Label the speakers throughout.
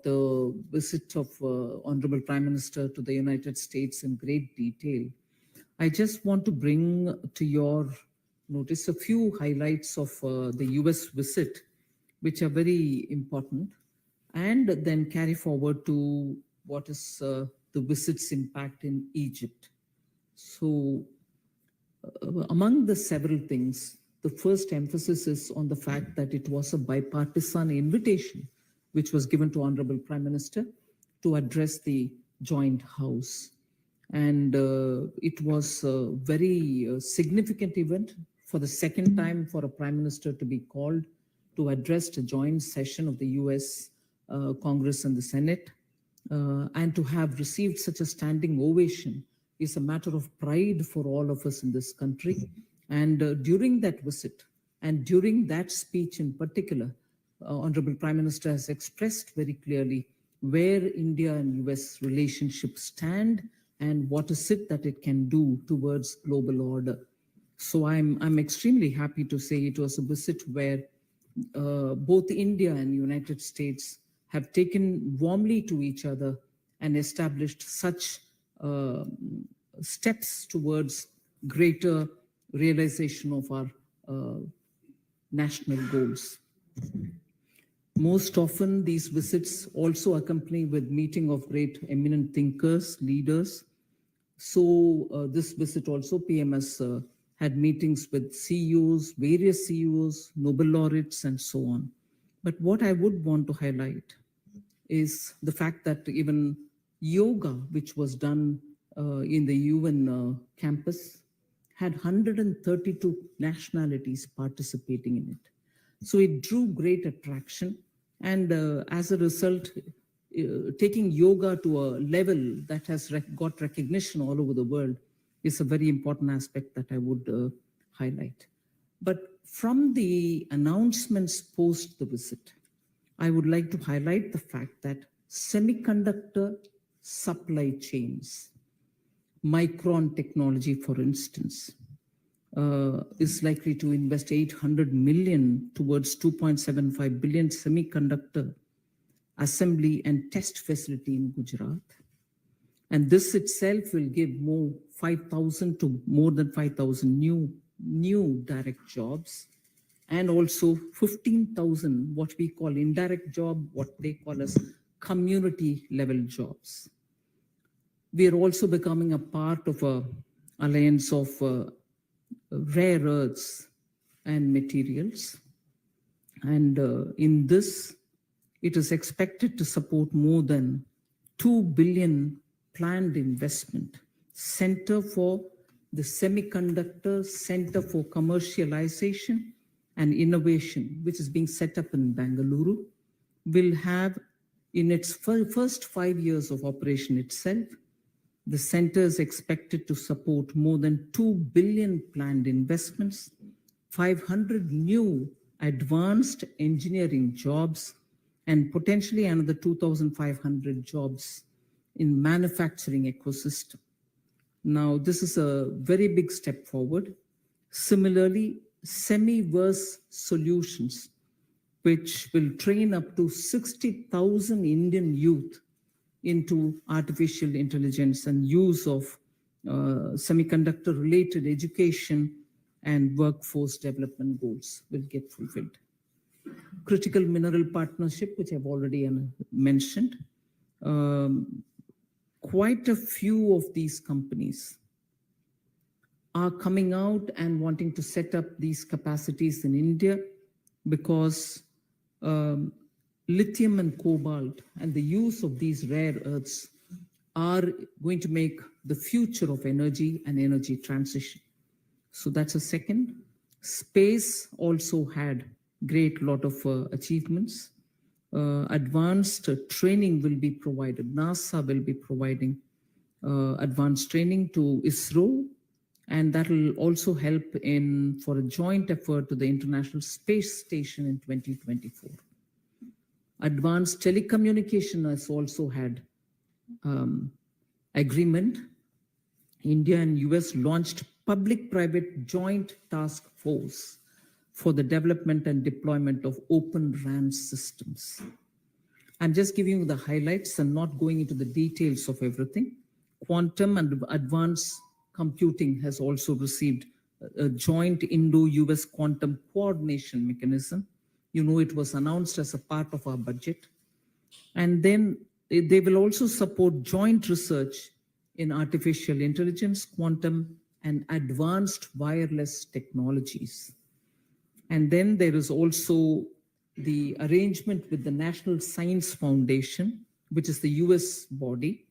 Speaker 1: the visit of Honorable Prime Minister to the United States in great detail. I just want to bring to your notice a few highlights of the US visit, which are very important, and then carry forward to what is the visit's impact in Egypt. So, among the several things, the first emphasis is on the fact that it was a bipartisan invitation which was given to Honorable Prime Minister to address the joint house. And it was a very significant event for the second time for a Prime Minister to be called to address a joint session of the US Congress and the Senate. And to have received such a standing ovation is a matter of pride for all of us in this country. And during that visit and during that speech in particular, Honorable Prime Minister has expressed very clearly where India and US relationships stand and what is it that it can do towards global order. So I'm extremely happy to say it was a visit where both India and United States have taken warmly to each other and established such steps towards greater realization of our national goals. Most often, these visits also accompany with meeting of great eminent thinkers, leaders. So this visit also, PMS had meetings with CEOs, various CEOs, Nobel laureates, and so on. But what I would want to highlight is the fact that even yoga, which was done in the UN campus, had 132 nationalities participating in it. So it drew great attraction. And as a result, taking yoga to a level that has got recognition all over the world is a very important aspect that I would highlight. But from the announcements post the visit, I would like to highlight the fact that semiconductor supply chains, Micron technology, for instance, is likely to invest 800 million towards 2.75 billion semiconductor assembly and test facility in Gujarat. And this itself will give more 5,000 to more than 5,000 new direct jobs, and also 15,000 what we call indirect job, what they call as community level jobs. We are also becoming a part of an alliance of rare earths and materials. And in this, it is expected to support more than 2 billion planned investment. Center for the Semiconductor Center for Commercialization and Innovation, which is being set up in Bengaluru, will have in its first 5 years of operation itself, the center is expected to support more than 2 billion planned investments, 500 new advanced engineering jobs, and potentially another 2,500 jobs in manufacturing ecosystem. Now, this is a very big step forward. Similarly, Semiverse Solutions, which will train up to 60,000 Indian youth into artificial intelligence and use of semiconductor-related education and workforce development goals will get fulfilled. Critical Mineral Partnership, which I've already mentioned. Quite a few of these companies are coming out and wanting to set up these capacities in India because lithium and cobalt and the use of these rare earths are going to make the future of energy and energy transition. So that's a second. Space also had great lot of achievements. Advanced training will be provided. NASA will be providing advanced training to ISRO, and that will also help for a joint effort to the International Space Station in 2024. Advanced telecommunication has also had agreement. India and US launched public-private joint task force for the development and deployment of open RAN systems. I'm just giving you the highlights and not going into the details of everything. Quantum and advanced computing has also received a joint Indo-US quantum coordination mechanism. You know, it was announced as a part of our budget. And then they will also support joint research in artificial intelligence, quantum, and advanced wireless technologies. And then there is also the arrangement with the National Science Foundation, which is the US body.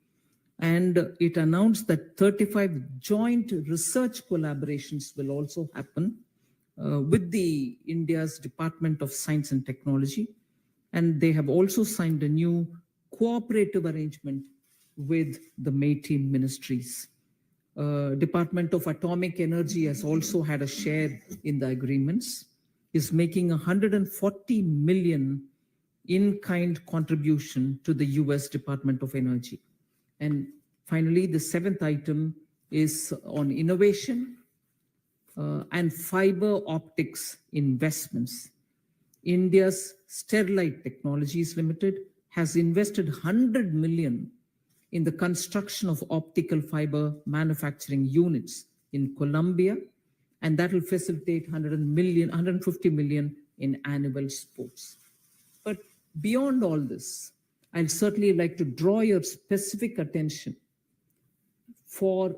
Speaker 1: And it announced that 35 joint research collaborations will also happen with the India's Department of Science and Technology. And they have also signed a new cooperative arrangement with the METI ministries. Department of Atomic Energy has also had a share in the agreements, is making 140 million in-kind contribution to the US Department of Energy. And finally, the seventh item is on innovation and fiber optics investments. India's Sterlite Technologies Limited has invested 100 million in the construction of optical fiber manufacturing units in Colombia, and that will facilitate 150 million in annual sports. But beyond all this, I'd certainly like to draw your specific attention for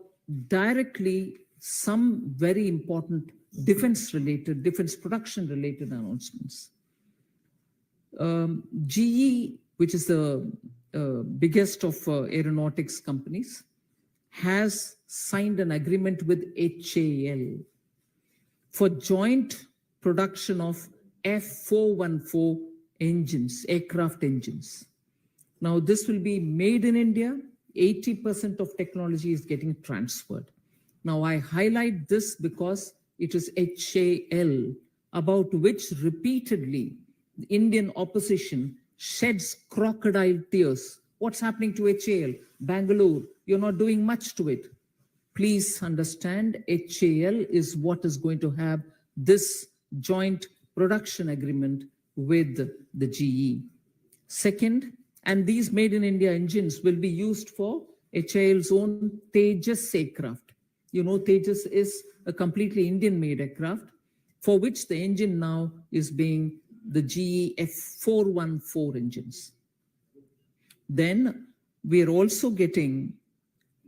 Speaker 1: directly some very important defense production-related announcements. GE, which is the biggest of aeronautics companies, has signed an agreement with HAL for joint production of F414 engines, aircraft engines. Now, this will be made in India. 80% of technology is getting transferred. Now, I highlight this because it is HAL, about which repeatedly the Indian opposition sheds crocodile tears. What's happening to HAL? Bangalore, you're not doing much to it. Please understand, HAL is what is going to have this joint production agreement with the GE. Second, and these made in India engines will be used for HAL's own Tejas aircraft. You know, Tejas is a completely Indian made aircraft for which the engine now is being the GE F414 engines. Then we are also getting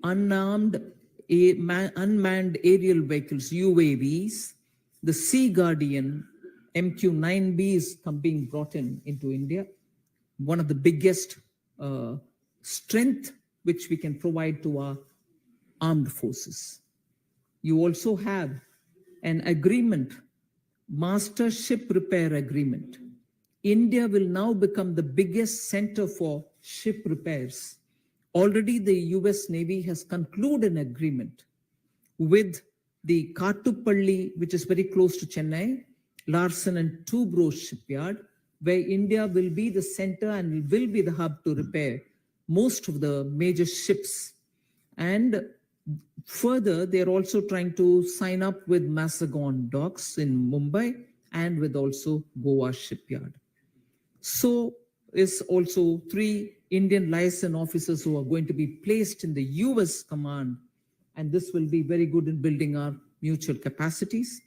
Speaker 1: unmanned aerial vehicles, UAVs. The Sea Guardian MQ-9B is being brought into India. One of the biggest strength which we can provide to our armed forces. You also have an agreement, Master Ship Repair Agreement. India will now become the biggest center for ship repairs. Already the US Navy has concluded an agreement with the Kattupalli, which is very close to Chennai, Larsen and Toubro shipyard, where India will be the center and will be the hub to repair most of the major ships. And further, they're also trying to sign up with Mazagon Docks in Mumbai and with also Goa shipyard. So is also 3 Indian liaison officers who are going to be placed in the US command. And this will be very good in building our mutual capacities,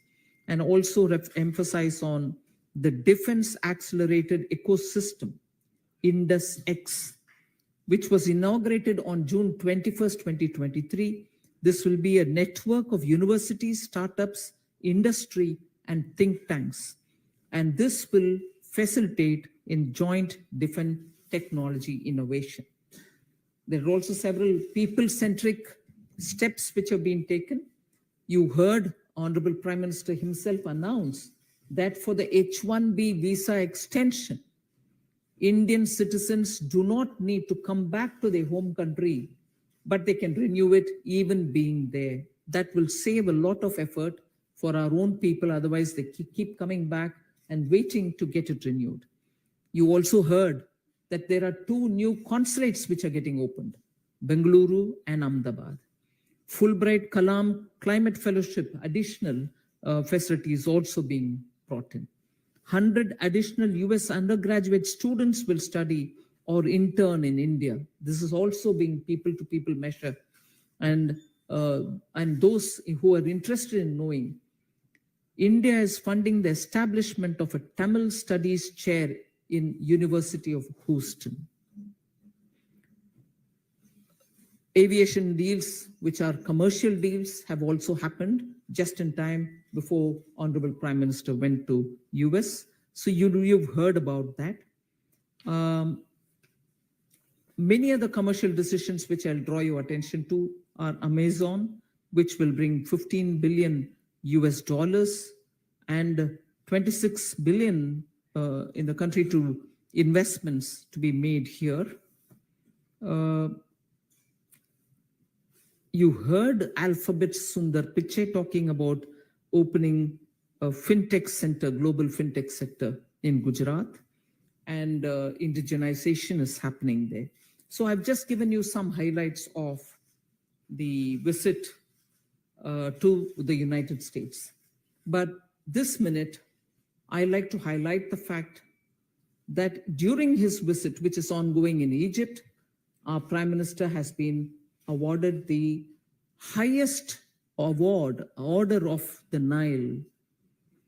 Speaker 1: and also emphasize on the defense accelerated ecosystem, IndusX, which was inaugurated on June 21st, 2023. This will be a network of universities, startups, industry, and think tanks. And this will facilitate in joint defense technology innovation. There are also several people-centric steps which have been taken. You heard Honorable Prime Minister himself announce that for the H-1B visa extension, Indian citizens do not need to come back to their home country, but they can renew it even being there. That will save a lot of effort for our own people. Otherwise, they keep coming back and waiting to get it renewed. You also heard that there are 2 new consulates which are getting opened, Bengaluru and Ahmedabad. Fulbright Kalam Climate Fellowship, additional facilities also being brought in. 100 additional US undergraduate students will study or intern in India. This is also being people-to-people measure. And those who are interested in knowing, India is funding the establishment of a Tamil Studies chair in University of Houston. Aviation deals, which are commercial deals, have also happened just in time before Honorable Prime Minister went to US. So you've heard about that. Many other commercial decisions which I'll draw your attention to are Amazon, which will bring 15 billion US dollars and 26 billion in the country to investments to be made here. You heard Alphabet Sundar Pichai talking about opening a fintech center, global fintech sector in Gujarat, and indigenization is happening there. So I've just given you some highlights of the visit to the United States. But this minute, I like to highlight the fact that during his visit, which is ongoing in Egypt, our Prime Minister has been awarded the highest award, Order of the Nile.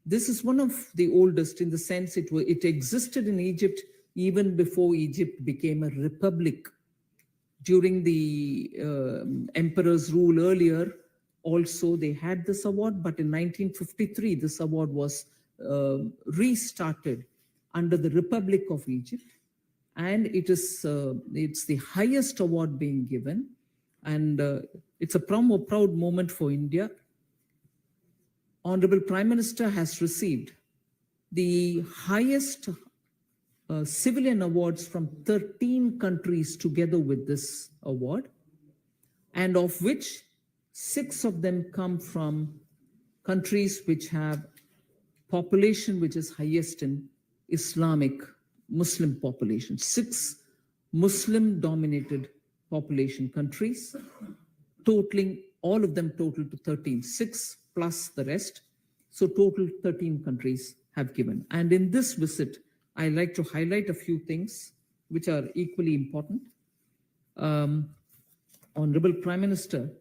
Speaker 1: This is one of the oldest in the sense it existed in Egypt even before Egypt became a republic. During the emperor's rule earlier, also they had this award, but in 1953, this award was restarted under the Republic of Egypt. And it's the highest award being given. And it's a proud moment for India. Honorable Prime Minister has received the highest civilian awards from 13 countries together with this award, and of which 6 of them come from countries which have population which is highest in Islamic Muslim population. 6 Muslim-dominated population countries, totaling, all of them total to 13, 6 plus the rest. So total 13 countries have given. And in this visit, I like to highlight a few things which are equally important. Honorable Prime Minister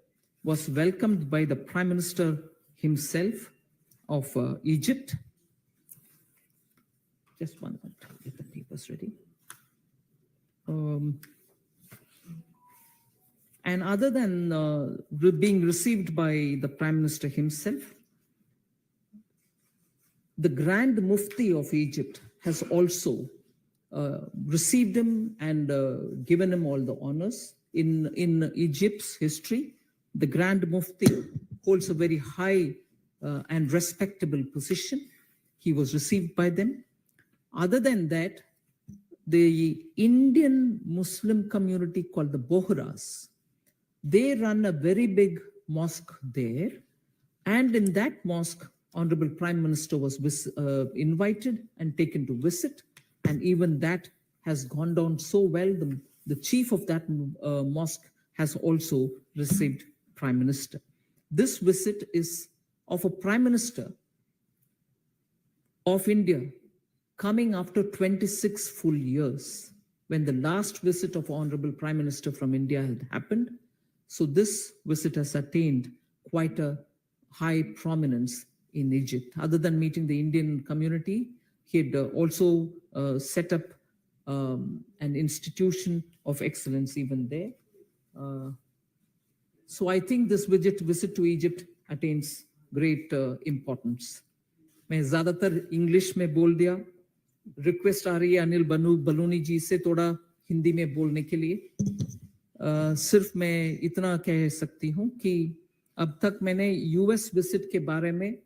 Speaker 1: was welcomed by the Prime Minister himself of Egypt. Just one minute, get the papers ready. And other than being received by the Prime Minister himself, the Grand Mufti of Egypt has also received him and given him all the honors. In Egypt's history, the Grand Mufti holds a very high and respectable position. He was received by them. Other than that, the Indian Muslim community called the Bohras, they run a very big mosque there. And in that mosque, Honorable Prime Minister was invited and taken to visit. And even that has gone down so well. The chief of that mosque has also received Prime Minister. This visit is of a Prime Minister of India coming after 26 full years, when the last visit of Honorable Prime Minister from India had happened. So this visit has attained quite a high prominence in Egypt. Other than meeting the Indian community, he had also set up an institution of excellence even there. So I think this visit to Egypt attains great importance. मैं ज़्यादातर English में बोल दिया. Request आ रही है अनिल बलूनी जी से थोड़ा हिंदी में बोलने के लिए. सिर्फ मैं इतना कह सकती हूँ कि अब तक मैंने यूएस विजिट के बारे में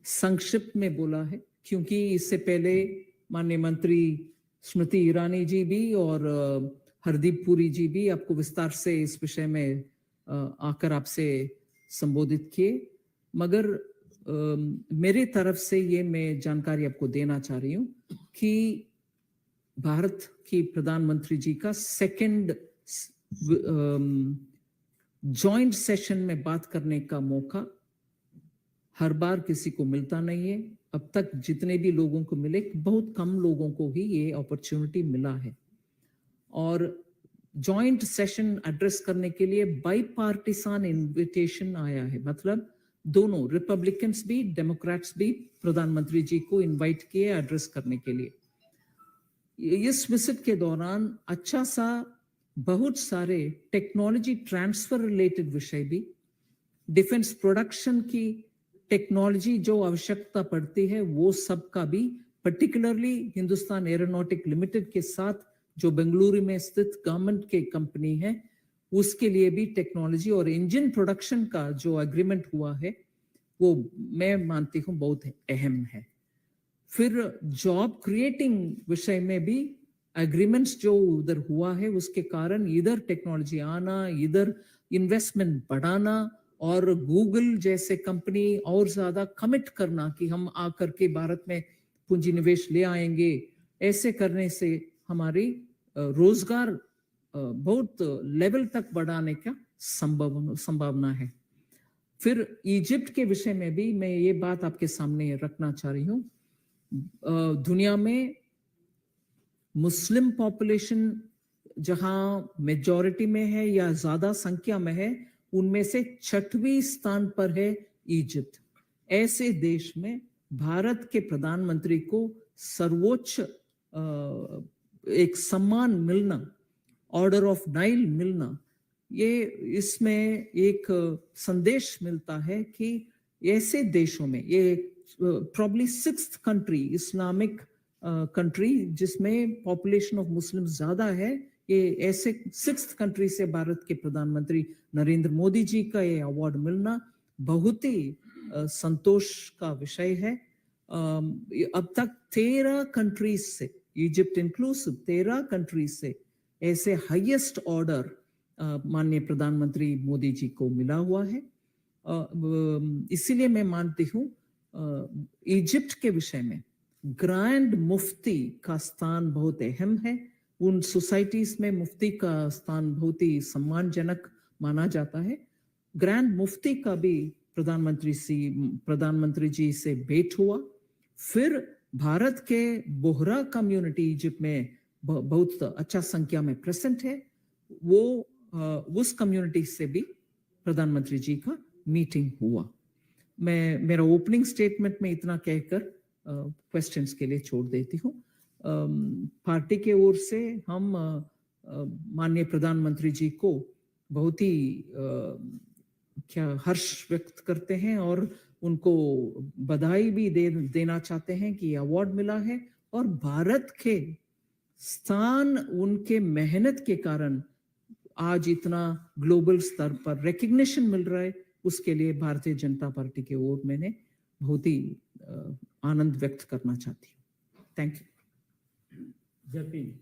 Speaker 1: संक्षिप्त में बोला है, क्योंकि इससे पहले माननीय मंत्री स्मृति ईरानी जी भी और हरदीप पुरी जी भी आपको विस्तार से इस विषय में आकर आपसे संबोधित किए. मगर मेरे तरफ से ये मैं जानकारी आपको देना चाह रही हूँ कि भारत की प्रधानमंत्री जी का सेकंड जॉइंट सेशन में बात करने का मौका हर बार किसी को मिलता नहीं है. अब तक जितने भी लोगों को मिले, बहुत कम लोगों को ही ये अपॉर्चुनिटी मिला है। और जॉइंट सेशन एड्रेस करने के लिए बाई पार्टीसान इन्विटेशन आया है, मतलब दोनों रिपब्लिकन्स भी डेमोक्रेट्स भी प्रधानमंत्री जी को इनवाइट किए एड्रेस करने के लिए। इस विजिट के दौरान अच्छा सा बहुत सारे टेक्नोलॉजी ट्रांसफर रिलेटेड विषय भी, डिफेंस प्रोडक्शन की टेक्नोलॉजी जो आवश्यकता पड़ती है वो सब का भी, पर्टिकुलरली हिंदुस्तान एरोनॉटिक लिमिटेड के साथ जो बेंगलुरु में स्थित गवर्नमेंट के कंपनी है, उसके लिए भी टेक्नोलॉजी और इंजन प्रोडक्शन का जो एग्रीमेंट हुआ है वो मैं मानती हूँ बहुत अहम है। फिर जॉब क्रिएटिंग विषय में भी एग्रीमेंट्स जो उधर हुआ है उसके कारण इधर टेक्नोलॉजी आना, इधर इन्वेस्टमेंट बढ़ाना और गूगल जैसे कंपनी और ज्यादा कमिट करना कि हम आकर के भारत में पूंजी निवेश ले आएंगे, ऐसे करने से हमारी रोजगार बहुत लेवल तक बढ़ाने का संभावना है। फिर इजिप्ट के विषय में भी मैं ये बात आपके सामने रखना चाह रही हूँ। दुनिया में मुस्लिम पॉपुलेशन जहां मेजॉरिटी में है या ज्यादा संख्या में है, उनमें से 6वें स्थान पर है इजिप्ट। ऐसे देश में भारत के प्रधानमंत्री को सर्वोच्च एक सम्मान मिलना, ऑर्डर ऑफ नाइल मिलना, ये इसमें एक संदेश मिलता है कि ऐसे देशों में, ये probably 6th country, Islamic country जिसमें पॉपुलेशन ऑफ मुस्लिम ज्यादा है, ये ऐसे 6th कंट्री से भारत के प्रधानमंत्री नरेंद्र मोदी जी का ये अवार्ड मिलना बहुत ही संतोष का विषय है। अब तक 13 कंट्रीज से, इजिप्ट इंक्लूसिव 13 कंट्रीज से ऐसे हाईएस्ट ऑर्डर माननीय प्रधानमंत्री मोदी जी को मिला हुआ है। इसीलिए मैं मानती हूँ इजिप्ट के विषय में ग्रैंड मुफ्ती का स्थान बहुत अहम है। उन सोसाइटीज में मुफ्ती का स्थान बहुत ही सम्मानजनक माना जाता है। ग्रैंड मुफ्ती का भी प्रधानमंत्री जी से भेंट हुआ। फिर भारत के बोहरा कम्युनिटी इजिप्ट में बहुत अच्छा संख्या में प्रेजेंट है, वो उस कम्युनिटी से भी प्रधानमंत्री जी का मीटिंग हुआ। मैं मेरा ओपनिंग स्टेटमेंट में इतना कहकर क्वेश्चंस के लिए छोड़ देती हूँ। पार्टी के ओर से हम माननीय प्रधानमंत्री जी को बहुत ही हर्ष व्यक्त करते हैं और उनको बधाई भी देना चाहते हैं कि अवार्ड मिला है और भारत के स्थान उनके मेहनत के कारण आज इतना ग्लोबल स्तर पर रिकग्निशन मिल रहा है। उसके लिए भारतीय जनता पार्टी के ओर मैंने बहुत ही आनंद व्यक्त करना चाहती हूँ। Thank you.
Speaker 2: Jatin,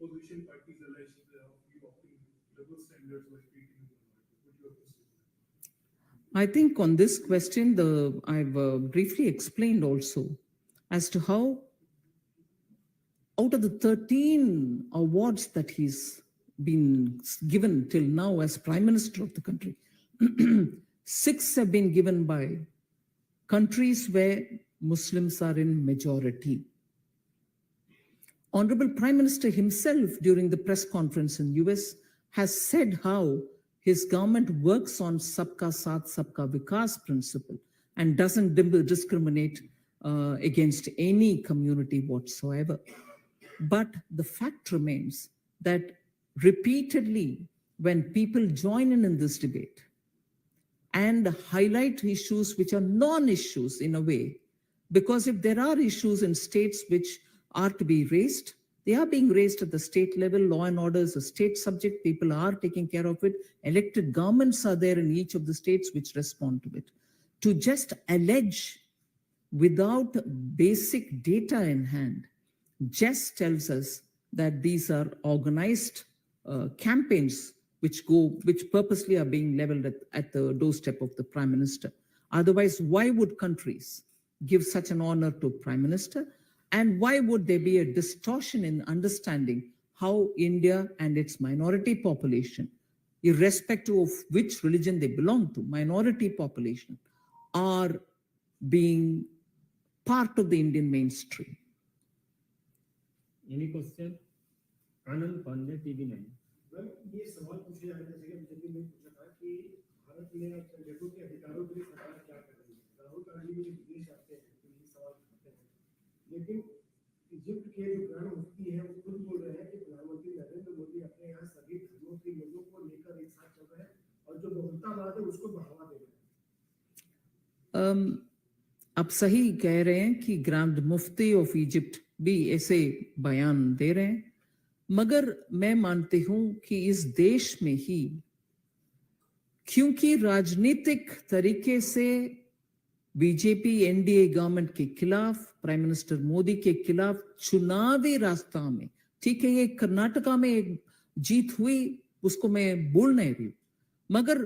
Speaker 2: opposition parties alleged you opting double standards while treating minorities.
Speaker 1: I think on this question, I've briefly explained also as to how out of the 13 awards that he's been given till now as Prime Minister of the country, 6 have been given by countries where Muslims are in majority. Honorable Prime Minister himself during the press conference in US has said how his government works on Sabka Saath Sabka Vikas principle and doesn't discriminate against any community whatsoever. But the fact remains that repeatedly when people join in this debate and highlight issues which are non-issues in a way, because if there are issues in states which are to be raised, they are being raised at the state level. Law and order is a state subject. People are taking care of it. Elected governments are there in each of the states which respond to it. To just allege without basic data in hand just tells us that these are organized campaigns which purposely are being leveled at the doorstep of the Prime Minister. Otherwise, why would countries give such an honor to Prime Minister? And why would there be a distortion in understanding how India and its minority population, irrespective of which religion they belong to, minority population, are being part of the Indian mainstream?
Speaker 3: Any question? Anand Pandey, TV9.
Speaker 4: Ma'am ये सवाल पूछे जाने जैसे कि अभी तक मैं पूछा था कि भारत में लोगों के अधिकारों के लिए सरकार क्या कर रही है। राहुल गांधी भी विदेश आते हैं तो ये सवाल उठाते हैं, लेकिन इजिप्ट के जो प्रधान मुफ्ती हैं वो खुद बोल रहे हैं कि प्रधानमंत्री नरेंद्र मोदी अपने यहाँ सभी धर्मों के लोगों को लेकर एक साथ चल रहे हैं और जो बहुलतावाद है उसको बढ़ावा दे रहे हैं।
Speaker 1: आप सही कह रहे हैं कि ग्रैंड मुफ्ती ऑफ इजिप्ट भी ऐसे बयान दे रहे हैं, मगर मैं मानती हूं कि इस देश में ही, क्योंकि राजनीतिक तरीके से बीजेपी एनडीए गवर्नमेंट के खिलाफ, प्राइम मिनिस्टर मोदी के खिलाफ चुनावी रास्ता में, ठीक है ये कर्नाटका में एक जीत हुई उसको मैं बोल नहीं रही हूं, मगर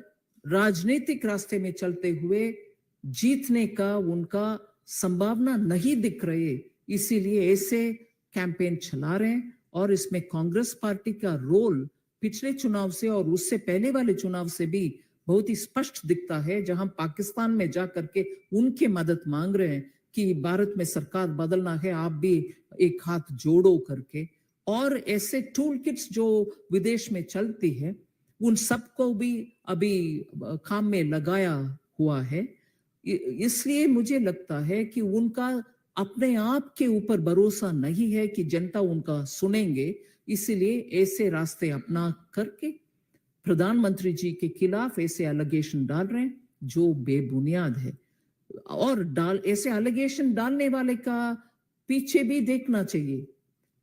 Speaker 1: राजनीतिक रास्ते में चलते हुए जीतने का उनका संभावना नहीं दिख रही, इसीलिए ऐसे कैंपेन चला रहे हैं। और इसमें कांग्रेस पार्टी का रोल पिछले चुनाव से और उससे पहले वाले चुनाव से भी बहुत ही स्पष्ट दिखता है, जहां पाकिस्तान में जाकर के उनके मदद मांग रहे हैं कि भारत में सरकार बदलना है, आप भी एक हाथ जोड़ो करके। और ऐसे टूल किट्स जो विदेश में चलती है उन सबको भी अभी काम में लगाया हुआ है। इसलिए मुझे लगता है कि उनका अपने आप के ऊपर भरोसा नहीं है कि जनता उनका सुनेंगे, इसीलिए ऐसे रास्ते अपना करके प्रधानमंत्री जी के खिलाफ ऐसे एलिगेशन डाल रहे हैं जो बेबुनियाद है। और ऐसे एलिगेशन डालने वाले का पीछे भी देखना चाहिए।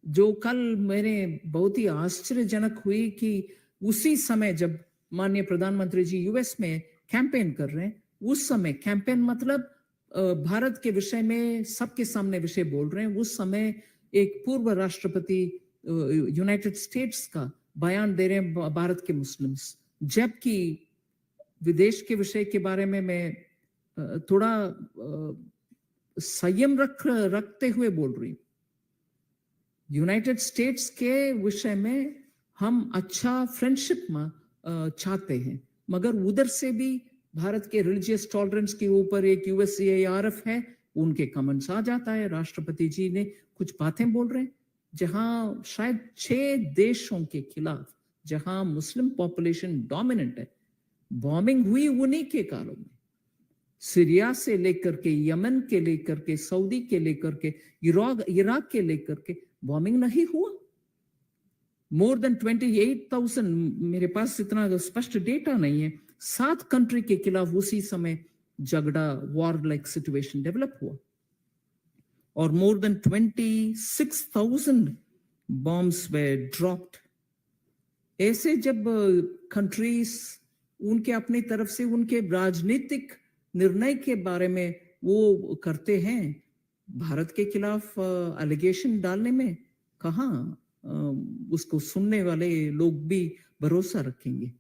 Speaker 1: जो कल मेरे बहुत ही आश्चर्यजनक हुई कि उसी समय जब माननीय प्रधानमंत्री जी यूएस में कैंपेन कर रहे हैं, उस समय कैंपेन मतलब भारत के विषय में सबके सामने विषय बोल रहे हैं, उस समय एक पूर्व राष्ट्रपति यूनाइटेड स्टेट्स का बयान दे रहे हैं भारत के मुस्लिम्स, जबकि विदेश के विषय के बारे में मैं थोड़ा संयम रखते हुए बोल रही हूँ। यूनाइटेड स्टेट्स के विषय में हम अच्छा फ्रेंडशिप चाहते हैं, मगर उधर से भी भारत के रिलीजियस टॉलरेंस के ऊपर एक यूएससीआईआरएफ है, उनके कमेंट्स आ जाता है। राष्ट्रपति जी ने कुछ बातें बोल रहे हैं जहां शायद 6 देशों के खिलाफ जहां मुस्लिम पॉपुलेशन डोमिनेंट है, बॉम्बिंग हुई उन्हीं के कालों में, सीरिया से लेकर के यमन के लेकर के सऊदी के लेकर के इराक के लेकर के बॉम्बिंग नहीं हुआ। मोर देन 28,000, मेरे पास इतना स्पष्ट डेटा नहीं है, 7 कंट्री के खिलाफ उसी समय झगड़ा, वॉर लाइक सिचुएशन डेवलप हुआ और मोर देन 26,000 बॉम्ब्स वे ड्रॉप्ड। ऐसे जब कंट्रीज उनके अपनी तरफ से उनके राजनीतिक निर्णय के बारे में वो करते हैं, भारत के खिलाफ एलिगेशन डालने में कहाँ उसको सुनने वाले लोग भी भरोसा रखेंगे।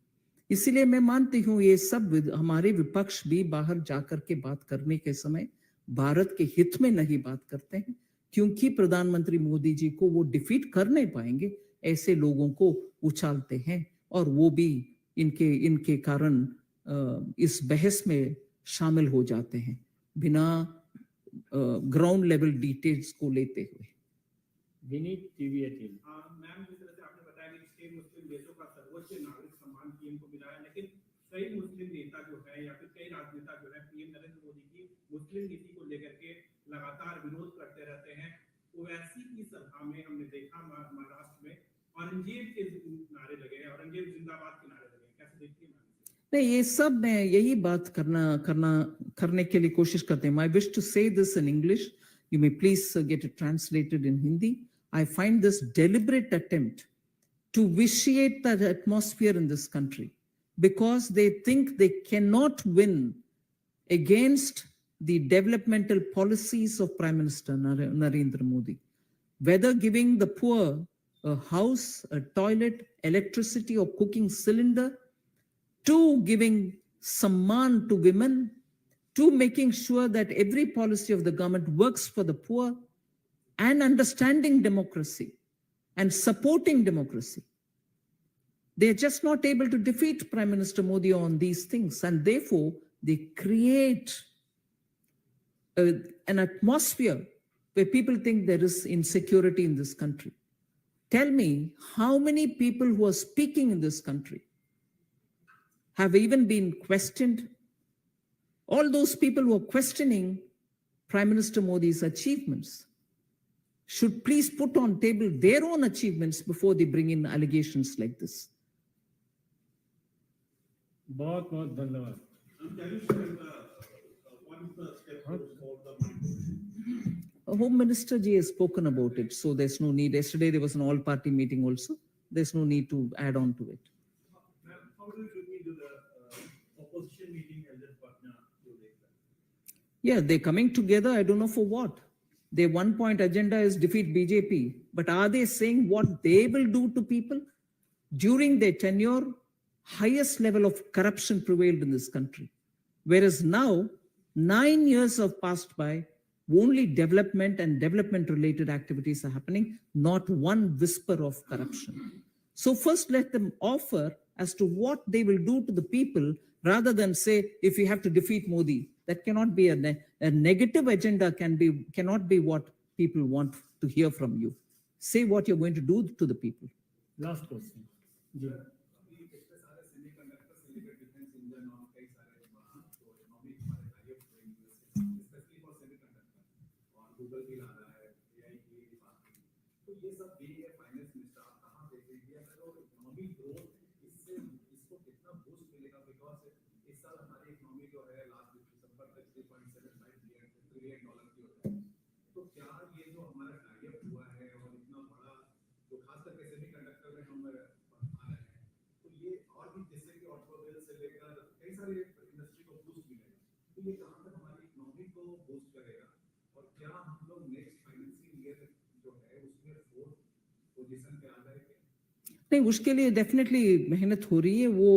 Speaker 1: इसीलिए मैं मानती हूँ ये सब हमारे विपक्ष भी बाहर जाकर के बात करने के समय भारत के हित में नहीं बात करते हैं, क्योंकि प्रधानमंत्री मोदी जी को वो डिफीट कर नहीं पाएंगे, ऐसे लोगों को उछालते हैं और वो भी इनके कारण इस बहस में शामिल हो जाते हैं बिना ग्राउंड लेवल डिटेल्स को लेते हुए।
Speaker 3: विनीत, TV18।
Speaker 2: मैम, जिस तरह से आपने बताया कि 6 मुस्लिम देशों का सर्वोच्च नागरिक सम्मान पीएम को मिला है, लेकिन कई मुस्लिम नेता जो है या फिर कई राजनेता जो है पीएम नरेंद्र मोदी की मुस्लिम नीति को लेकर के लगातार विरोध करते रहते हैं। ओवैसी की सभा में हमने देखा महाराष्ट्र में औरंगजेब के नारे लगे, औरंगजेब जिंदाबाद के नारे लगे, कैसे देखती है?
Speaker 1: नहीं, ये सब मैं यही बात करने के लिए कोशिश करते हैं। I wish to say this in English. You may please get it translated in Hindi. I find this deliberate attempt to vitiate the atmosphere in this country because they think they cannot win against the developmental policies of Prime Minister Narendra Modi. Whether giving the poor a house, a toilet, electricity or cooking cylinder, to giving samman to women, to making sure that every policy of the government works for the poor, and understanding democracy and supporting democracy. They are just not able to defeat Prime Minister Modi on these things, and therefore they create an atmosphere where people think there is insecurity in this country. Tell me how many people who are speaking in this country have even been questioned. All those people who are questioning Prime Minister Modi's achievements should please put on table their own achievements before they bring in allegations like this.
Speaker 3: बहुत बहुत धन्यवाद.
Speaker 2: Can you share what is the step for the
Speaker 1: Home Minister Ji has spoken about it, so there's no need. Yesterday there was an all-party meeting also. There's no need to add on to it.
Speaker 2: How do you look into the opposition meeting held at Patna today?
Speaker 1: Yeah, they're coming together. I don't know for what. Their one-point agenda is defeat BJP. But are they saying what they will do to people? During their tenure, highest level of corruption prevailed in this country. Whereas now, 9 years have passed by, only development and development-related activities are happening, not one whisper of corruption. So first let them offer as to what they will do to the people rather than say, if you have to defeat Modi. That cannot be a negative agenda, cannot be what people want to hear from you. Say what you're going to do to the people.
Speaker 3: Last question. जी.
Speaker 1: नहीं, उसके लिए definitely मेहनत हो रही है, वो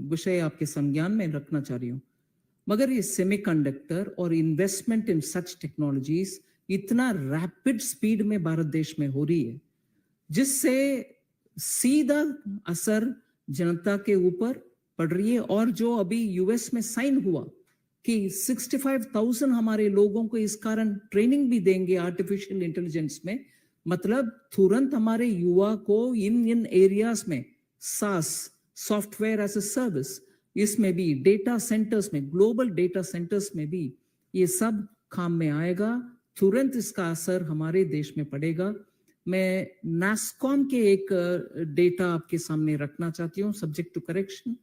Speaker 1: विषय आपके संज्ञान में रखना चाह रही हूँ. मगर ये सेमीकंडक्टर और इन्वेस्टमेंट इन सच टेक्नोलॉजीज इतना रैपिड स्पीड में भारत देश में हो रही है, जिससे सीधा असर जनता के ऊपर पड़ रही है. और जो अभी यूएस में साइन हुआ कि 65,000 हमारे लोगों को इस कारण ट्रेनिंग भी देंगे आर्टिफिशियल इंटेलिजेंस में, मतलब तुरंत हमारे युवा को इन एरियाज में सास, सॉफ्टवेयर एज ए सर्विस, इसमें भी डेटा सेंटर्स में, ग्लोबल डेटा सेंटर्स में भी ये सब काम में आएगा. तुरंत इसका असर हमारे देश में पड़ेगा. मैं नास्कॉम के एक डेटा आपके सामने रखना चाहती हूँ, सब्जेक्ट टू करेक्शन.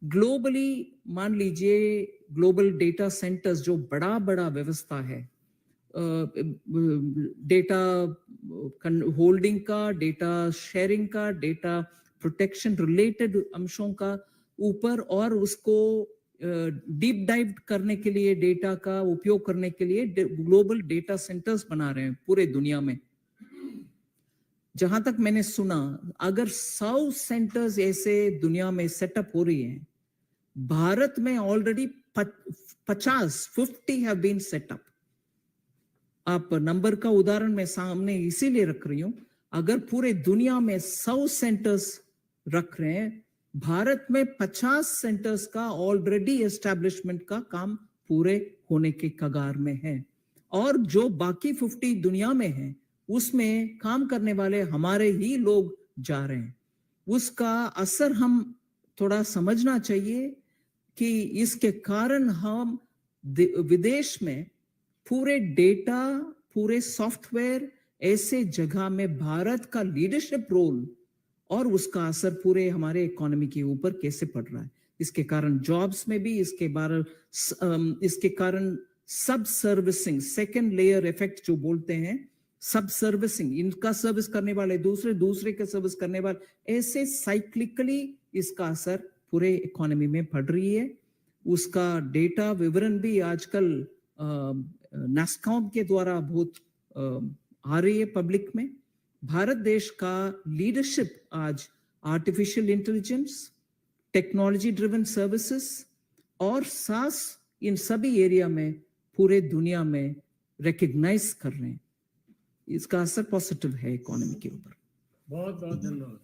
Speaker 1: ग्लोबली मान लीजिए ग्लोबल डेटा सेंटर्स जो बड़ा बड़ा व्यवस्था है, डेटा होल्डिंग का, डेटा शेयरिंग का, डेटा प्रोटेक्शन रिलेटेड अंशों का ऊपर, और उसको डीप डाइव करने के लिए, डेटा का उपयोग करने के लिए ग्लोबल डेटा सेंटर्स बना रहे हैं पूरे दुनिया में. जहां तक मैंने सुना, अगर 100 सेंटर्स ऐसे दुनिया में सेटअप हो रही हैं, भारत में ऑलरेडी 50 हैव बीन सेटअप. आप नंबर का उदाहरण मैं सामने इसीलिए रख रही हूं, अगर पूरे दुनिया में 100 सेंटर्स रख रहे हैं, भारत में 50 सेंटर्स का ऑलरेडी एस्टैब्लिशमेंट का काम पूरे होने के कगार में है. और जो बाकी 50 दुनिया में है, उसमें काम करने वाले हमारे ही लोग जा रहे हैं. उसका असर हम थोड़ा समझना चाहिए कि इसके कारण हम विदेश में पूरे डेटा, पूरे सॉफ्टवेयर ऐसे जगह में भारत का लीडरशिप रोल और उसका असर पूरे हमारे इकोनॉमी के ऊपर कैसे पड़ रहा है. इसके कारण जॉब्स में भी, इसके कारण सब सर्विसिंग, सेकेंड लेयर इफेक्ट जो बोलते हैं, सब सर्विसिंग, इनका सर्विस करने वाले दूसरे का सर्विस करने वाले, ऐसे साइक्लिकली इसका असर पूरे इकोनॉमी में पड़ रही है. उसका डेटा विवरण भी आजकल नास्कॉम के द्वारा बहुत आ रही है पब्लिक में. भारत देश का लीडरशिप आज artificial intelligence, technology driven services और सास, इन सभी एरिया में पूरे दुनिया में रिकॉग्नाइज कर रहे हैं. इसका असर पॉजिटिव है इकोनॉमी के ऊपर।
Speaker 3: बहुत बहुत धन्यवाद।